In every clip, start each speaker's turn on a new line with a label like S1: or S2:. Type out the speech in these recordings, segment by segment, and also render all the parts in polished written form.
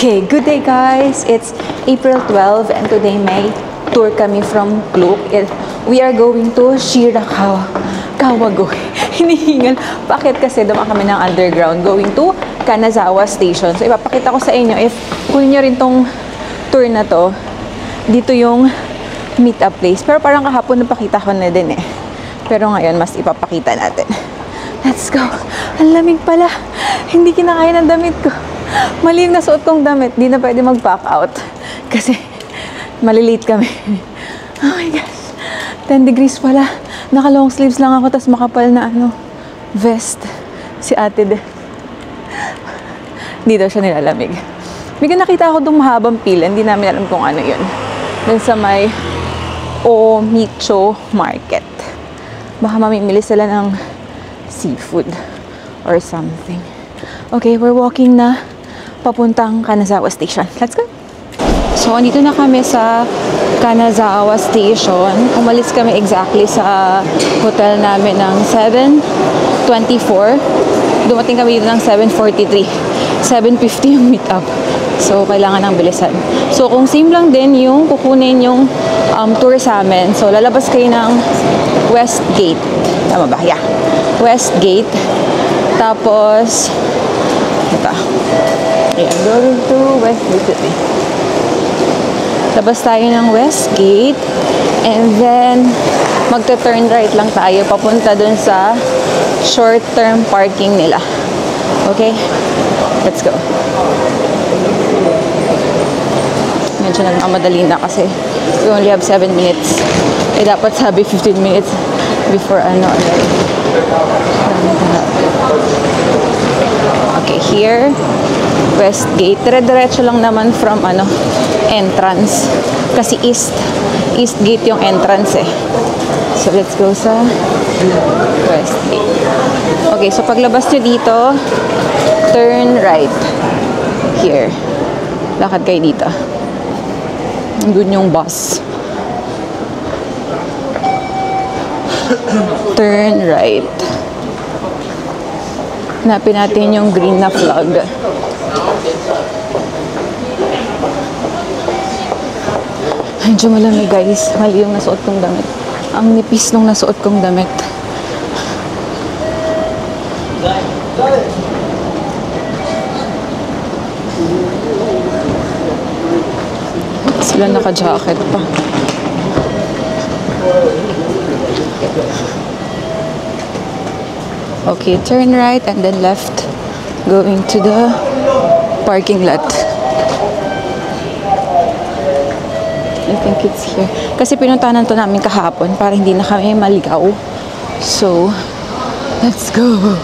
S1: Okay, good day guys! It's April 12 and today may tour kami from Klook. We are going to Shirakawa. Kawagoe. Hinihingal. Bakit? Kasi dumaan kami ng underground going to Kanazawa Station. So ipapakita ko sa inyo if kunin nyo rin tong tour na to. Dito yung meet-up place. Pero parang kahapon napakita ko na din eh. Pero ngayon mas ipapakita natin. Let's go! Ang lamig pala. Hindi kinakaya ng damit ko. Mali yung nasuot kong damit. Di na pwede mag-pack out. Kasi malilate kami. Oh my gosh. 10 degrees pala. Naka-long sleeves lang ako. Tapos makapal na vest. Si ate de. Hindi daw siya nilalamig. May nakita ako doon mahabang pila. Hindi namin alam kung ano yun. Doon sa may Omicho Market. Baka mamimili sila ng seafood or something. Okay, we're walking na papuntang Kanazawa Station. Let's go! So, andito na kami sa Kanazawa Station. Umalis kami exactly sa hotel namin ng 7:24. Dumating kami dito ng 7:43. 7:50 yung meet-up. So, kailangan ng bilisan. So, kung same lang din yung kukunin yung tour sa amin. So, lalabas kayo ng West Gate. Tama ba? Yeah. West Gate. Tapos, ito. Ayan, going to West Gate. Labas tayo ng West Gate. And then, magta-turn right lang tayo papunta dun sa short-term parking nila. Okay? Let's go. Medyo nagmamadali na kasi we only have 7 minutes. Eh, dapat sabi 15 minutes before Okay, here, West Gate. Dire-diretso lang naman from entrance. Kasi East Gate yung entrance eh. So, let's go sa West Gate. Okay, so paglabas nyo dito, turn right. Here. Lakad kayo dito. Doon yung bus. Turn right. Hanapin natin yung green na flag. Medyo malamig guys. Mali yung nasuot kong damit. Ang nipis nung nasuot kong damit. Sila naka-jacket pa. Okay, turn right and then left. Going to the parking lot. I think it's here. Kasi pinuntahan to namin kahapon para hindi na kami maligaw. So, let's go.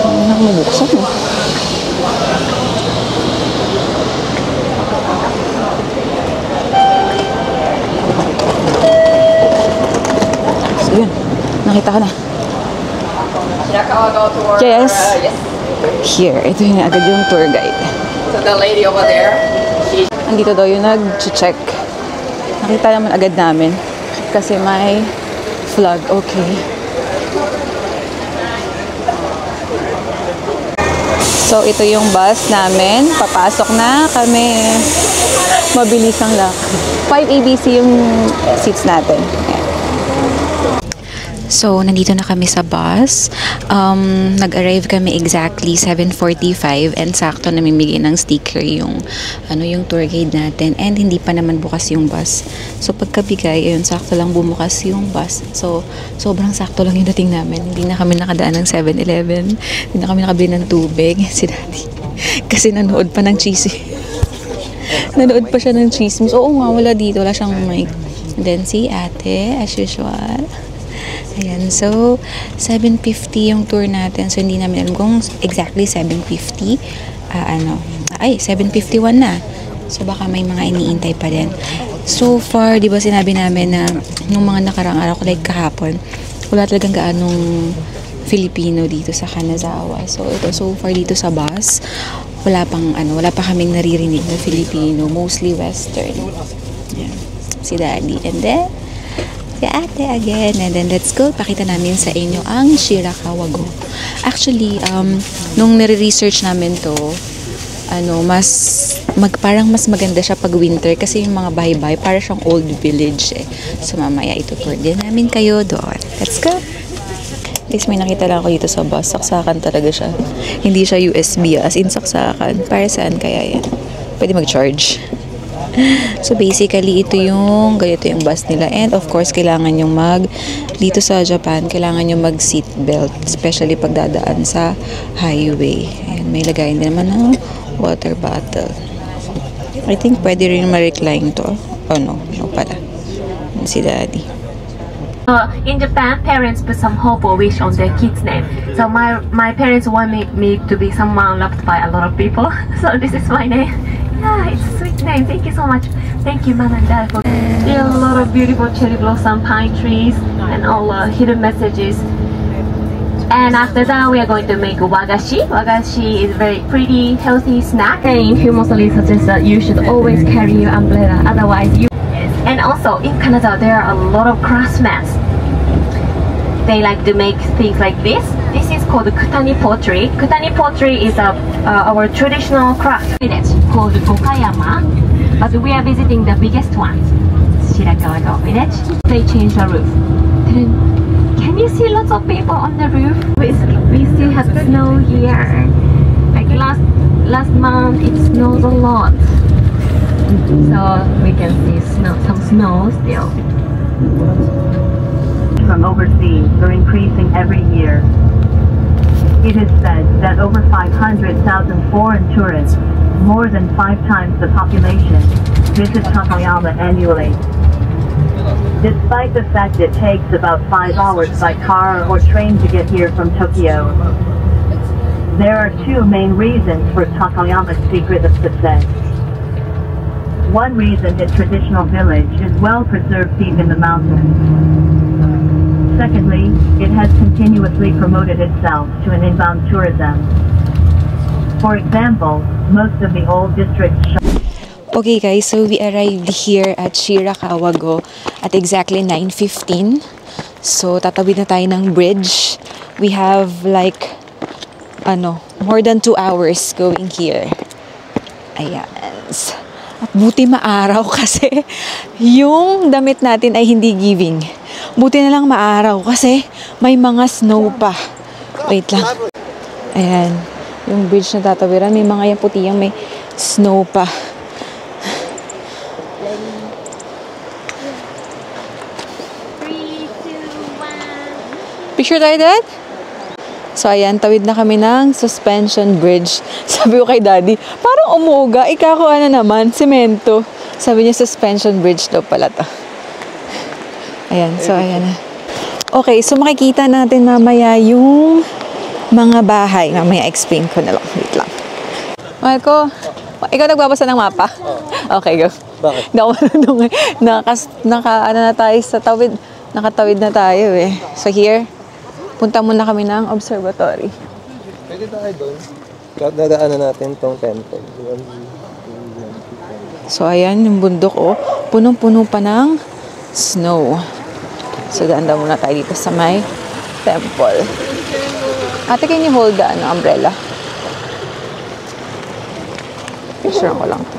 S1: Ano na mabuksan eh. Yun, nakita ka na. Yes. Here, ito yun agad yung tour guide.
S2: So the lady over there,
S1: andito daw yung nag-check. Nakita naman agad namin. Kasi may flag. Okay. So, ito yung bus namin. Papasok na kami. Mabilis ang lakad. 5 ABC yung seats natin. Ayan.
S3: So, nandito na kami sa bus. Nag-arrive kami exactly 7:45 and sakto namimigay ng sticker yung yung tour guide natin and hindi pa naman bukas yung bus. So, pagkabigay, ayun, sakto lang bumukas yung bus. So, sobrang sakto lang yung dating namin. Hindi na kami nakadaan ng 7-Eleven. Hindi na kami nakabili ng tubig. Si Daddy. Kasi nanood pa ng cheesy. Nanood pa siya ng chismis. Oo nga, wala dito. Wala siyang mic. And then si ate, as usual. Ayan, so 7:50 yung tour natin. So hindi namin alam kung exactly 7:50. 7:51 na. So baka may mga iniintay pa din. So far, di ba sinabi namin na nung mga nakarang araw, like kahapon, wala talagang gaanong Filipino dito sa Kanazawa. So ito, so far dito sa bus, wala pa kaming naririnig na Filipino, mostly Western. Ayan, si Daddy. And then, si Ate again. And then, let's go. Pakita namin sa inyo ang Shirakawa-go. Actually, nung nire-research namin to, parang mas maganda siya pag winter kasi yung mga bahay-bahay, para siyang old village eh. So, mamaya itutour din namin kayo doon. Let's go! Guys, may nakita lang ako dito sa bus. Saksakan talaga siya. Hindi siya USB, as in saksakan. Para saan kaya yan? Pwede mag-charge. So basically, ganito yung bus nila. And of course, kailangan yung dito sa Japan, kailangan yung mag-seat belt. Especially pag dadaan sa highway. Ayan, may lagayin din naman ng water bottle. I think pwede rin ma-recline to. Oh no, no pala. Si Daddy.
S4: In Japan, parents put some hope or wish on their kids' name. So my parents want me to be someone loved by a lot of people. So this is my name. Yeah, it's a sweet name. Thank you so much. Thank you, Mom and Dad, for there are a lot of beautiful cherry blossom pine trees and all hidden messages. And after that, we are going to make wagashi. Wagashi is a very pretty, healthy snack. And in Humosoli suggests that you should always carry your umbrella, otherwise you. And also in Canada, there are a lot of craftsmen. They like to make things like this. This is called Kutani pottery. Kutani pottery is our traditional craft village called Okayama. But we are visiting the biggest one, Shirakawa-go village. They changed the roof. Can you see lots of people on the roof? We still have snow here. Like last month, it snowed a lot. So we can see some snow still.
S5: From overseas are increasing every year. It is said that over 500,000 foreign tourists, more than 5 times the population, visit Takayama annually. Despite the fact it takes about 5 hours by car or train to get here from Tokyo, there are 2 main reasons for Takayama's secret of success. One reason its traditional village is well preserved deep in the mountains. Secondly, it has continuously promoted itself to an inbound tourism. For example, most of the old district
S3: Okay guys, so we arrived here at Shirakawa-go at exactly 9:15. So tatawid na tayo ng bridge. We have like more than 2 hours going here. Ayan. At buti maaraw kasi yung damit natin ay hindi giving. Buti na lang maaraw kasi may mga snow pa. Wait lang. Ayan. Yung bridge na tatawiran, may mga yung puti yung may snow pa. Picture tayo, Dad? So, ayan, tawid na kami ng suspension bridge. Sabi ko kay Daddy, parang umuga. Ikako naman, semento. Sabi niya, suspension bridge daw pala to. Ayan, so ayan na. Okay, so makikita natin mamaya yung mga bahay. Mamaya explain ko na lang. Wait lang. Marco, ikaw nagbabasa ng mapa? Okay, go.
S6: Bakit?
S3: Hindi ako marunong eh. Na tayo sa tawid. Nakatawid na tayo eh. So here, punta muna kami ng observatory.
S6: Pwede tayo doon. Dadaanan natin tong temple.
S3: So ayan, yung bundok oh. Punong-puno pa ng snow. So daan muna tayo dito sa may temple. Ate, can you hold the umbrella? Picture ko lang to.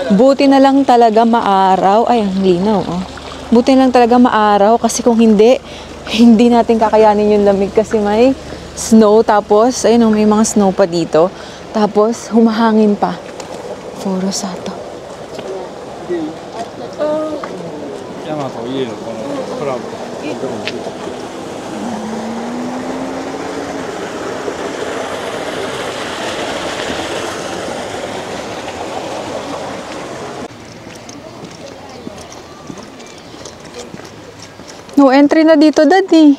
S3: Buti na lang talaga maaraw. Ay, ang linaw. Oh. Buti na lang talaga maaraw kasi kung hindi natin kakayanin yung lamig kasi may snow. Tapos, ayun, may mga snow pa dito. Tapos, humahangin pa. Foro Sato.
S6: と家のこのコラボ。
S1: No entry na dito, Daddy.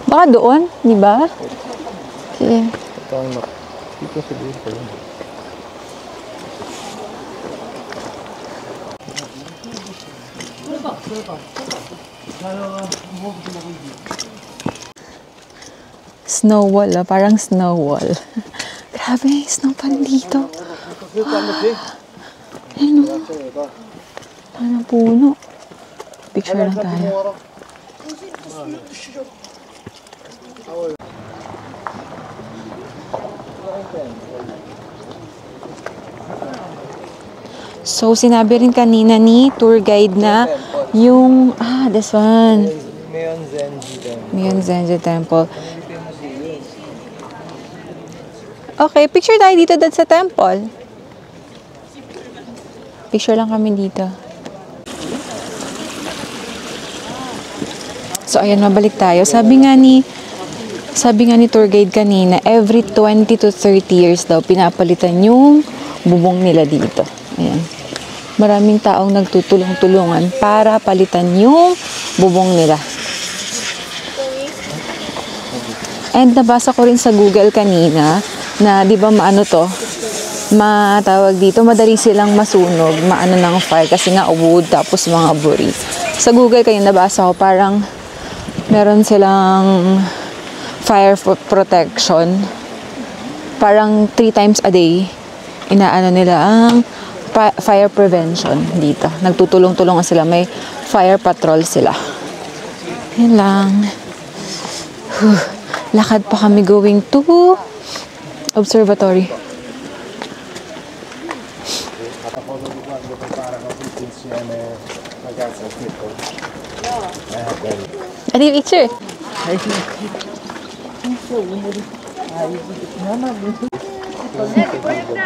S1: Baka doon, di ba? Okay.
S6: Dito sa dito.
S1: Snow wall, parang snow wall. Grabe, snow pa dito. Ayun o. Ano puno? Picture lang tayo. So, sinabi rin kanina ni tour guide na yung, this one. Myeon Zenji Temple. Okay, picture tayo dito dad sa temple. Picture lang kami dito. So, ayan, mabalik tayo. Sabi nga ni tour guide kanina, every 20 to 30 years daw, pinapalitan yung bubong nila dito. Ayan. Maraming taong nagtutulong-tulungan para palitan yung bubong nila. And nabasa ko rin sa Google kanina, na di ba matawag dito, madali silang masunog, maano ng fire kasi nga wood tapos mga buri. Sa Google kayo nabasa ko parang meron silang fire protection. Parang 3 times a day inaano nila ang fire prevention dito. Nagtutulong-tulungan sila, may fire patrol sila. Yan lang. Lakad pa kami going to observatory. Adi, picture.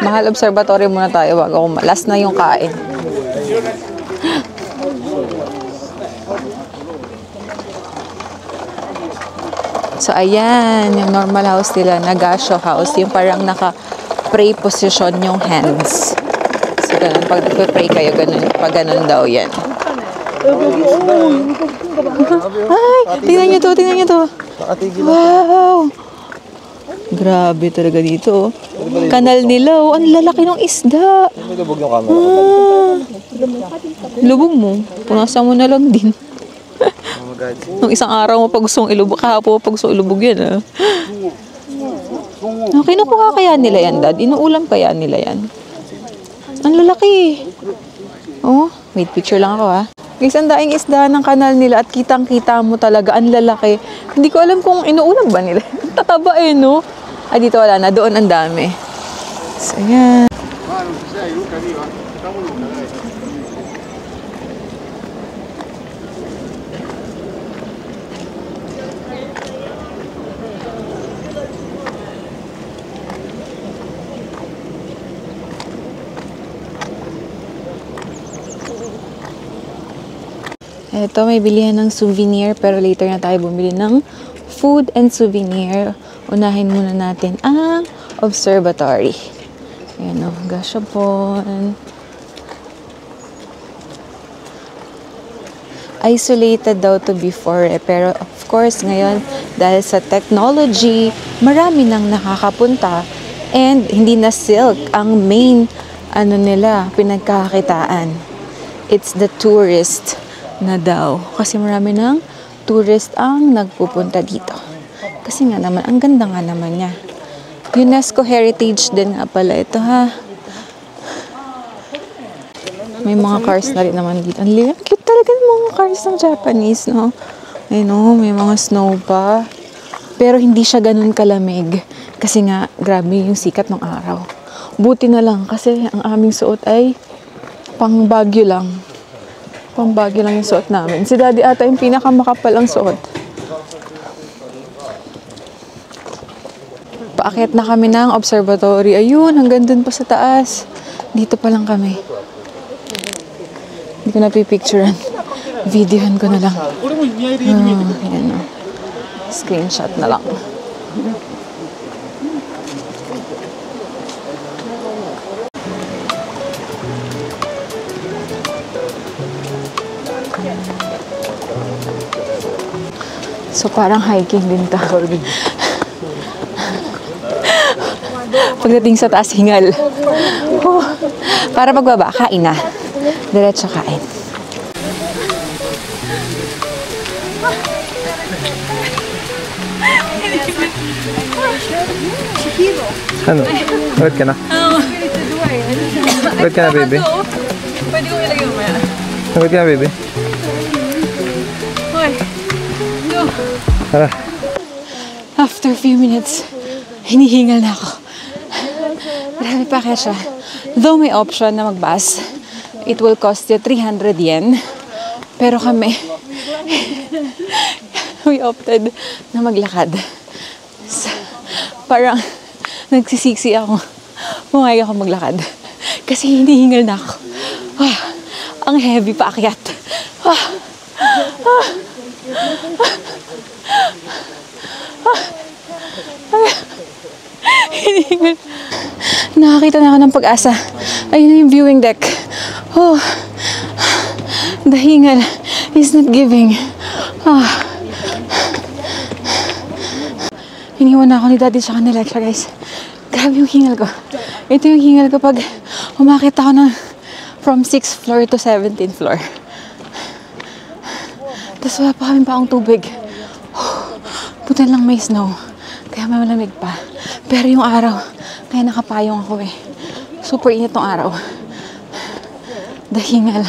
S1: Mahal, observatory muna tayo bago last na yung kain. So, ayan, yung normal house nila, Nagasho house, yung parang naka-pray position yung hands. So, ganun, pag nagpe-pray kayo, ganun, pag ganun daw yan. Ay, tingnan nyo to. Wow! Grabe talaga dito. Kanal nila, ang lalaki ng isda. Lubog mo, punasan mo na lang din. Nung isang araw mo pag gusto mong ilubog, kahapon mo pag gusto ilubog yan, kinukuha kaya nila yan, Dad? Inuulam kaya nila yan? Ang lalaki. Oh, wait, picture lang ako, Guys, ang daing isda ng kanal nila at kitang-kita mo talaga, ang lalaki. Hindi ko alam kung inuulam ba nila. Tataba no? Ay, dito wala na. Doon ang dami. So, yan. Ito, may bilihan ng souvenir, pero later na tayo bumili ng food and souvenir. Unahin muna natin ang observatory. Ayan o, Gashapon. Isolated daw to before, pero of course, ngayon, dahil sa technology, marami nang nakakapunta. And hindi na silk ang main, pinagkakakitaan. It's the tourist na daw. Kasi marami ng tourist ang nagpupunta dito. Kasi nga naman, ang ganda nga naman niya. UNESCO Heritage din nga pala ito, May mga cars na rin naman dito. Ang liit. Cute talaga ng mga cars ng Japanese, no? Ayun, may mga snow pa. Pero hindi siya ganun kalamig. Kasi nga, grabe yung sikat ng araw. Buti na lang kasi ang aming suot ay pang Baguio lang. Pang Baguio lang yung suot namin. Si Daddy ata yung pinakamakapal ang suot. Paakyat na kami ng observatory. Ayun, hanggang dun pa sa taas. Dito pa lang kami. Hindi ko na pipicturean. Videohan ko na lang. Ayan o. Screenshot na lang. So parang hiking din to. Pagdating sa taas, hingal. Para pagbaba, kain na. Diretso kain.
S6: Ano? Wait ka na? Wait ka na, baby.
S1: Pwede ko ilagay mo yan.
S6: Wait ka na, baby. Tara.
S1: After a few minutes, hinihingal na ako. Marami pa kaya siya. Though may option na mag-bus, it will cost you 300 yen. Pero kami, we opted na maglakad. So, parang nagsisiksi ako. Pumayag ako maglakad. Kasi hinihingal na ako. Ang heavy pa akyat. Hinihingal. Nakakita na ako ng pag-asa. Ayun na yung viewing deck. The hingal is not giving. Iniwan na ako ni Daddy sa kanila siya, guys. Grabe yung hingal ko. Ito yung hingal ko pag umakit ako ng from 6th floor to 17th floor. Tapos wala pa kaming paong tubig. Buti lang may snow. Kaya may malamig pa. Pero yung araw, kaya nakapayong ako eh. Super init tong araw. The hingal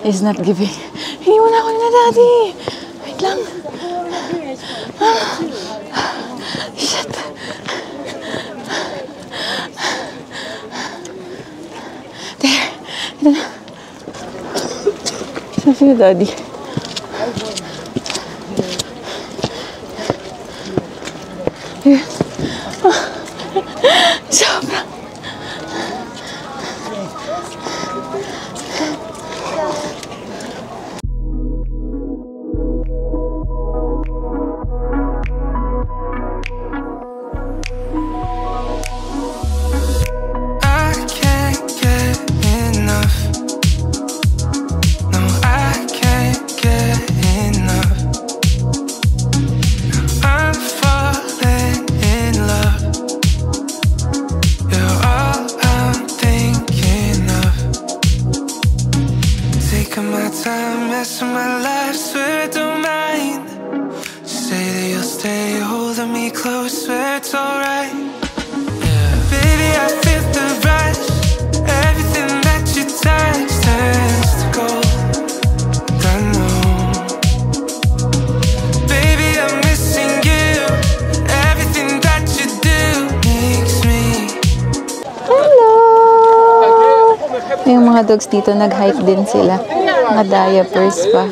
S1: is not giving. Iniwan ako na, Daddy. Wait lang. Shit. There. Ito na. Saan si Daddy? Ayan. Sobrang. Yung mga dogs dito, nag-hike din sila. Mga diapers pa.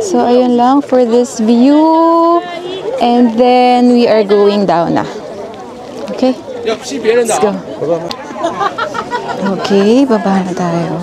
S1: So, ayun lang for this view. And then, we are going down na. Okay? Let's go. Okay, baba na tayo.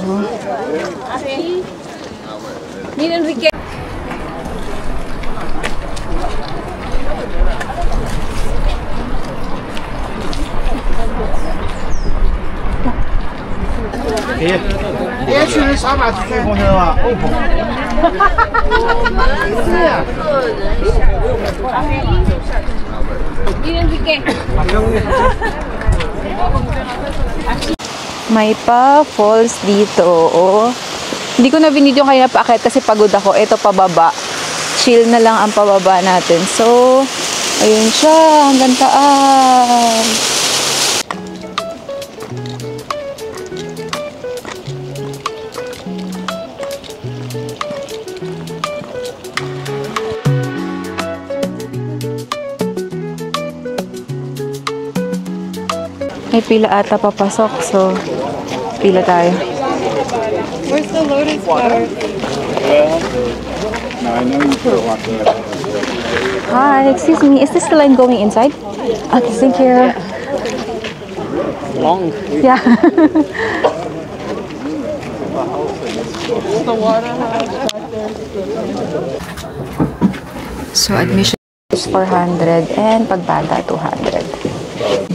S1: May pa falls dito. Oh. Hindi ko na binidyo kaya paakit kasi pagod ako. Ito pababa. Chill na lang ang pababa natin. So, ayun siya. Hanggang taas. May pila ata papasok, so pila tayo.
S7: Where's the lotus flower? Well, no, I know you put a lot of.
S1: Hi, excuse me, is this the line going inside? Okay, thank you.
S2: Long.
S1: Yeah.
S7: The water house back there.
S3: So, admission
S1: Is 400 and pagbata 200.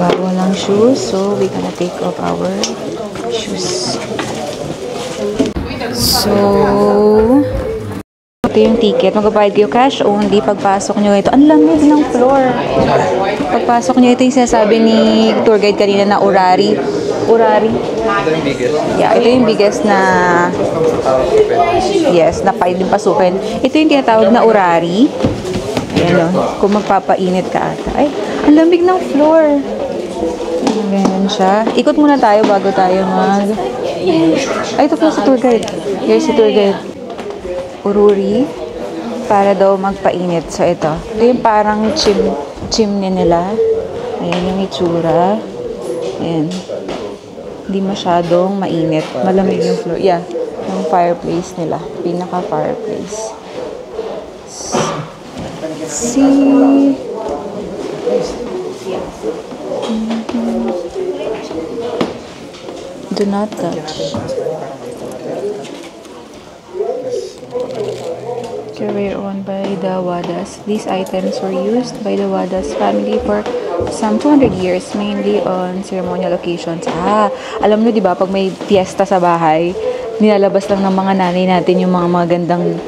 S3: bawal ang shoes, so we gonna take off our shoes. So, ito yung ticket. Magbabayad kayo cash only. Pagpasok nyo ito, ang lamig ng floor. Pagpasok nyo ito yung sinasabi ni tour guide kanina na Urari. Urari?
S6: Ito yung biggest.
S3: Yeah, ito yung biggest na yes, na pwedeng pasukin. Ito yung tinatawag na Urari. Ayan o, kung magpapainit ka ata. Ay, ang lamig ng floor. Ganyan siya. Ikot muna tayo bago tayo mag... Ay, ito pala si tour guide. Here's si tour guide. Ururi. Para daw magpainit. So, ito. Ito yung parang chimney nila. Ayan yung itsura. Ayan. Hindi masyadong mainit. Malamig yung floor. Yeah. Yung fireplace nila. Pinaka-fireplace. See? Do not touch. Carried on by the Wadas. These items were used by the Wadas family for some 200 years, mainly on ceremonial occasions. Alam nyo, di ba, pag may fiesta sa bahay, nilalabas lang ng mga nanay natin yung mga magandang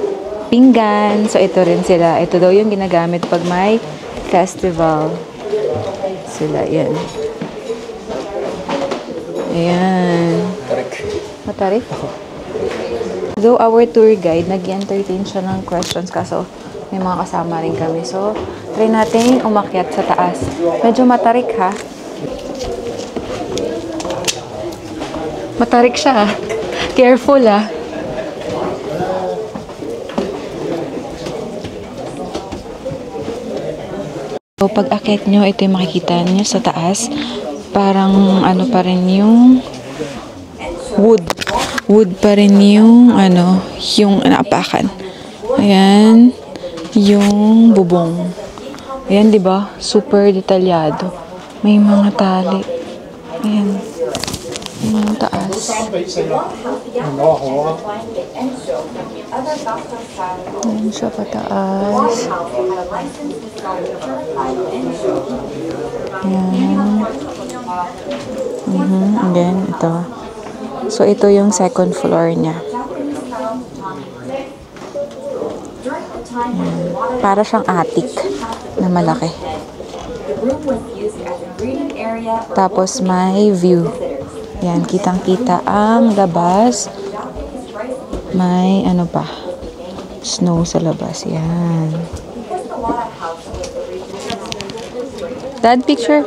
S3: pinggan. So, ito rin sila. Ito daw yung ginagamit pag may festival. Sila, yan. Ayan. Matarik? Though our tour guide, nag-entertain siya ng questions kaso may mga kasama rin kami. So, try natin umakyat sa taas. Medyo matarik ha. Matarik siya ha. Careful ha. So, pag akyat nyo, ito yung makikita nyo sa taas. Parang ano pa rin yung wood. Wood pa rin yung ano, yung naapakan. Ayan, yung bubong. Ayan, di ba? Super detalyado. May mga tali. Ayan. Yung taas. Ayan siya pataas. Ayan. Again, ito. So, ito yung second floor niya. Ayan. Para siyang attic na malaki. Tapos, may view. Ayan, kitang-kita ang labas. May ano pa, snow sa labas. Ayan. Dad, picture.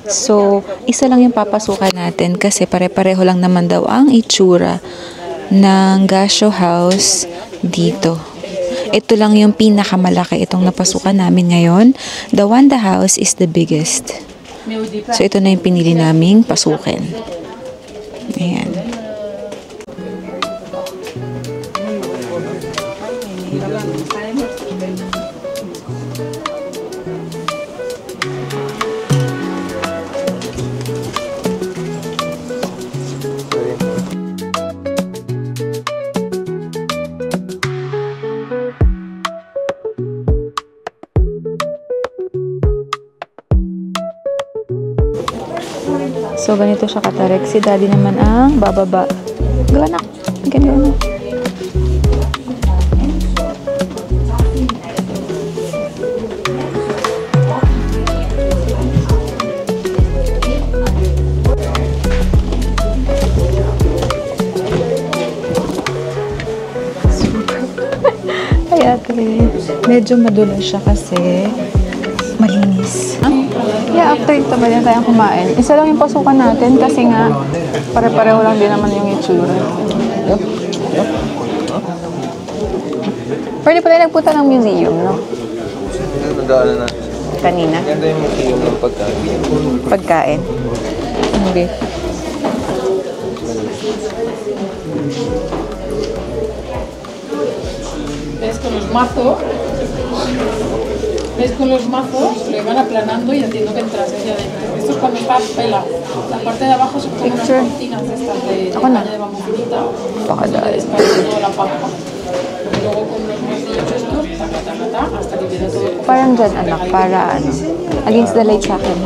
S3: So, isa lang yung papasukan natin kasi pare-pareho lang naman daw ang itsura ng Gasho House dito. Ito lang yung pinakamalaki itong napasukan namin ngayon. The Wanda House is the biggest. So, ito na yung pinili naming pasukin. Ayan. So, ganito siya katarik. Si daddy naman ang bababa. Ganak. Ganyan. Kaya medyo madulas siya kasi malinis.
S1: Yeah, after ito ba din tayong kumain? Isa lang yung pasukan natin kasi nga pare-pareho lang din naman yung itsura. Pwede pala nagpunta ng museum, no?
S6: Nagdaanan natin.
S1: Kanina.
S6: Ganda yung museum ng pagkain.
S1: Pagkain. Okay.
S7: con los mazos. ¿Ves? Con los mazos le van aplanando y haciendo que entrase hacia adentro. Esto es cuando está pelado. La parte de abajo son como unas cortinas de estas de caña de bambú finita. Descarga toda la papa. Y luego con los martillos estos, taca, taca, taca, hasta que queda todo.
S1: Parang dyan, anak, para ano, against the light sa akin.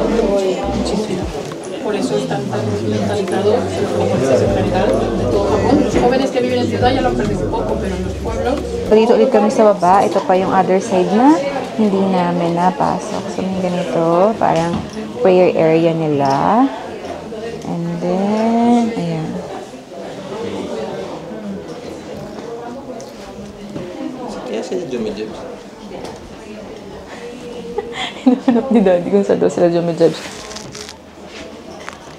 S7: Por eso están tan mentalizados los japoneses en general de todo Japón. Los jóvenes que viven en ciudad ya lo han perdido un poco, pero en los pueblos.
S1: Dito ulit kami sa baba. Ito pa yung other side na hindi namin napasok. So, may ganito, parang prayer area nila. And then, ayan.
S6: Kaya sila jumijibs.
S1: Hinahanap ni Daddy kung saan daw sila jumijibs.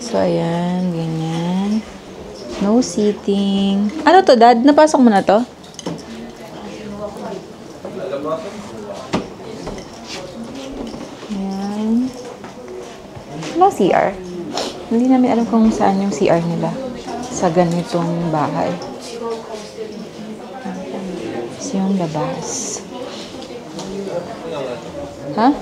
S1: So, ayan, ganyan. No seating. Ano to, Dad? Napasok mo na to? Ayan. No CR. Hindi namin alam kung saan yung CR nila sa ganitong bahay. So, yung labas. Ha?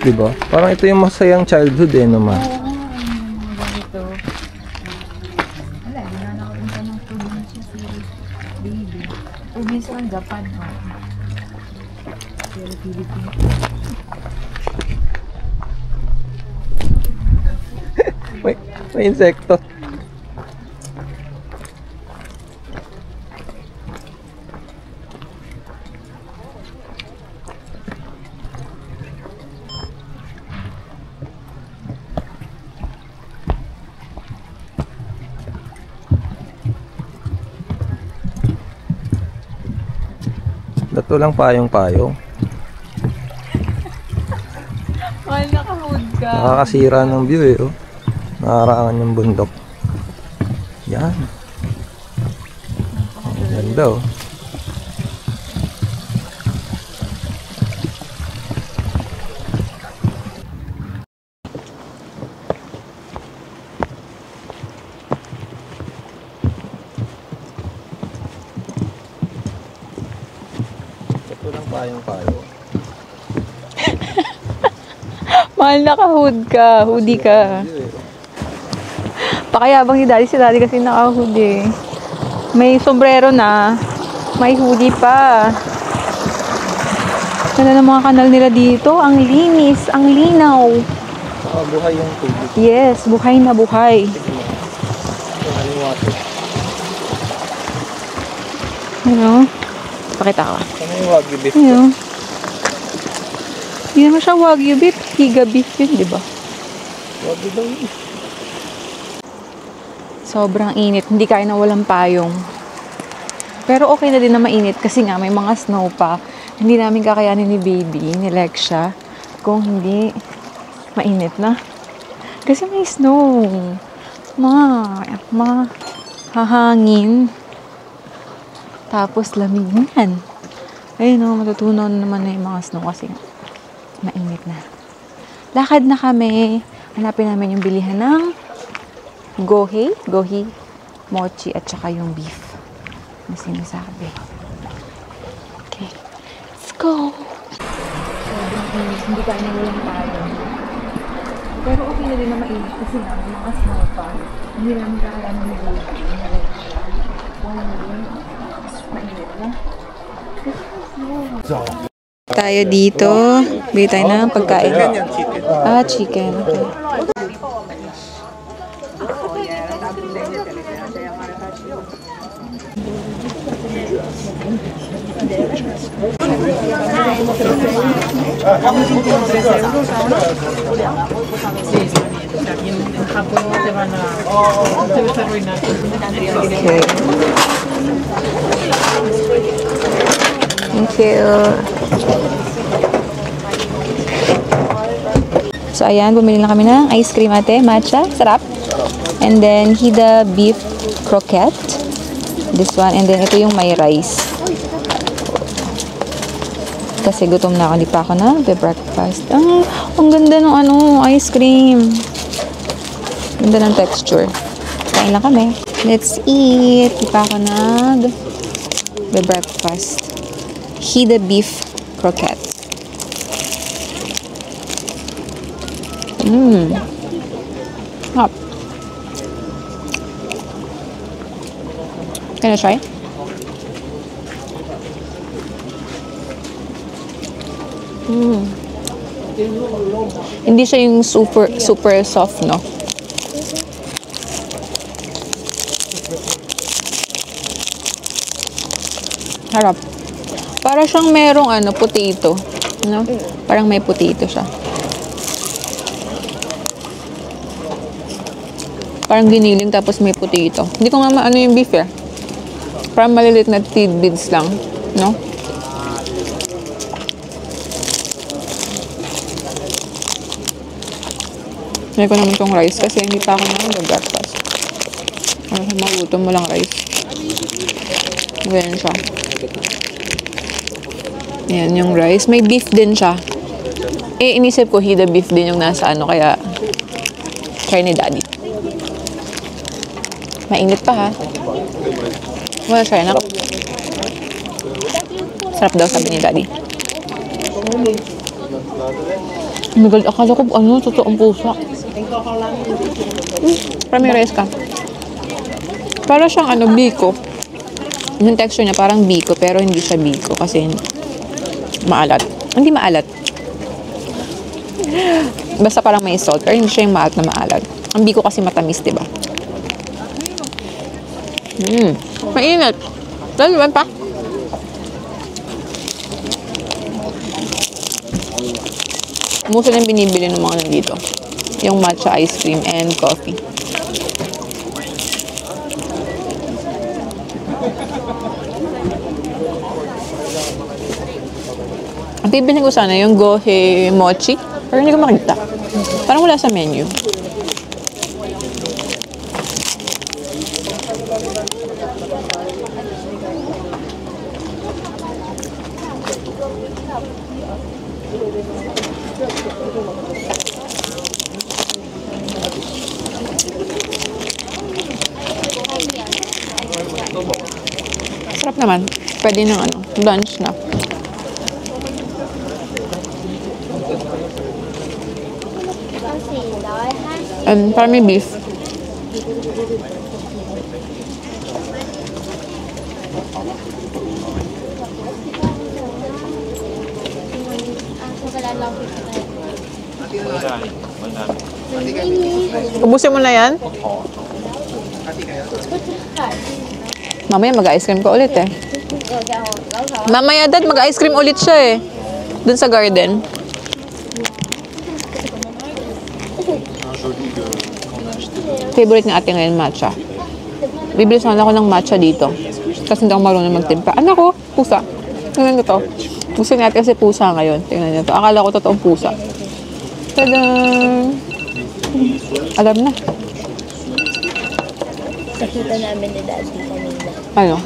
S6: Diba? Parang ito yung masayang childhood eh, no ma? May insekto. Dato lang payong-payong.
S1: Mahal naka-hood ka.
S6: Nakakasira ng view eh, oh. Nakarangan yung bundok. Yan. Ang ganda, oh. Ito lang payong-payong.
S1: Mahal naka-hood ka. Hoodie ka. Pakayabang ni Daddy. Si Daddy kasi naka-hood eh. May sombrero na. May hoodie pa. Ganda ng mga kanal nila dito. Ang linis. Ang linaw.
S6: Buhay yung tubig.
S1: Yes. Buhay na buhay.
S6: Yung water.
S1: Ano? Pakita ko.
S6: Ano yung wagyu beef?
S1: Ano? Hindi naman siya wagyu beef. Higa beef yun, di ba?
S6: Wagyu daw yun.
S1: Sobrang init. Hindi kaya na walang payong. Pero okay na din na mainit kasi nga may mga snow pa. Hindi namin kakayanin ni baby, ni Lexia, kung hindi mainit na. Kasi may snow. Hahangin. Tapos lamig yan. Ayun o, matutunaw na naman na yung mga snow kasi mainit na. Lakad na kami. Hanapin namin yung bilihan ng gohi, mochi, at saka yung beef na sinasabi. Okay. Let's go! Sobrang init. Hindi ka na walang tayo. Pero okay na din na mainit kasi nga may mga snow pa. Hindi namin kakayanan ng baby. Mainit na. Tayo dito. Bili tayo ng pagkain. Chicken. Okay. Okay. Thank you. So, ayan, bumili na kami ng ice cream ate, matcha, sarap. And then, Hida beef croquette. This one, and then ito yung may rice. Kasi gutom na ako, hindi pa ako nag-breakfast. Ang ganda ng ice cream. Ganda ng texture. Kain lang kami. Let's eat. Hindi pa ako nag-breakfast. Hida beef croquette. Hot. Can I try? Hindi siya yung super soft, no? Harap. Para siyang merong potato, no? Parang may potato siya. Parang giniling tapos may potato. Hindi ko nga maano yung beef eh. Parang malilit na tidbits lang, no? Hindi ko naman tong rice kasi hindi pa ako nag-breakfast. Magutom mo lang rice. Ganyan siya. Yan yung rice. May beef din siya. Inisip ko Hida beef din yung nasa kaya try ni daddy. Mainit pa ha. Wala try na. Sarap daw sabi ni daddy. Oh my God, akala ko totoong pusa. Parang may rice ka. Para siyang biko. Yung texture niya parang biko pero hindi siya biko kasi maalat. Hindi maalat. Basta parang may salt pero hindi siya yung maalat na maalat. Ang biko kasi matamis, diba? Mainit. Lalo pa. Muso na binibili ng mga nandito. Yung matcha ice cream and coffee. Ang bibiling ko sana yung gohe mochi. Pero hindi ko makita. Parang wala sa menu. Sarap naman. Pwede ng lunch na. Parang may beef. Ubusin mo na yan? Mamaya mag-ice cream ka ulit eh. Mamaya dad, mag-ice cream ulit siya eh. Dun sa garden. Favorite ng ate ngayon, matcha. Bibili sana ako ng matcha dito. Kasi hindi ako marunong magtimpla. Anak ko, pusa. Tingnan nyo to. Gusto natin kasi pusa ngayon. Tingnan nyo to. Akala ko totoong pusa. Tada! Alam na.
S8: Nakita namin ni Daddy kanina.
S1: Ano?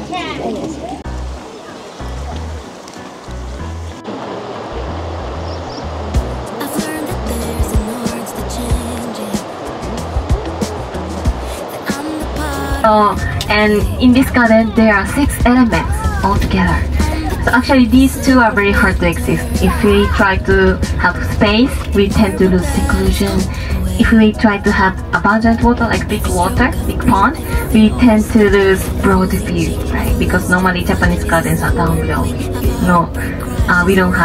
S4: And in this garden, there are 6 elements altogether. So actually, these two are very hard to exist. If we try to have space, we tend to lose seclusion. If we try to have abundant water, like big water, big pond, we tend to lose broad view, right? Because normally Japanese gardens are down below. No, we don't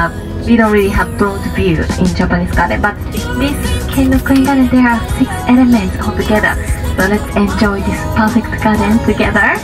S4: really have broad view in Japanese garden. But this kind of Korean garden, there are 6 elements altogether. So let's enjoy this perfect garden together.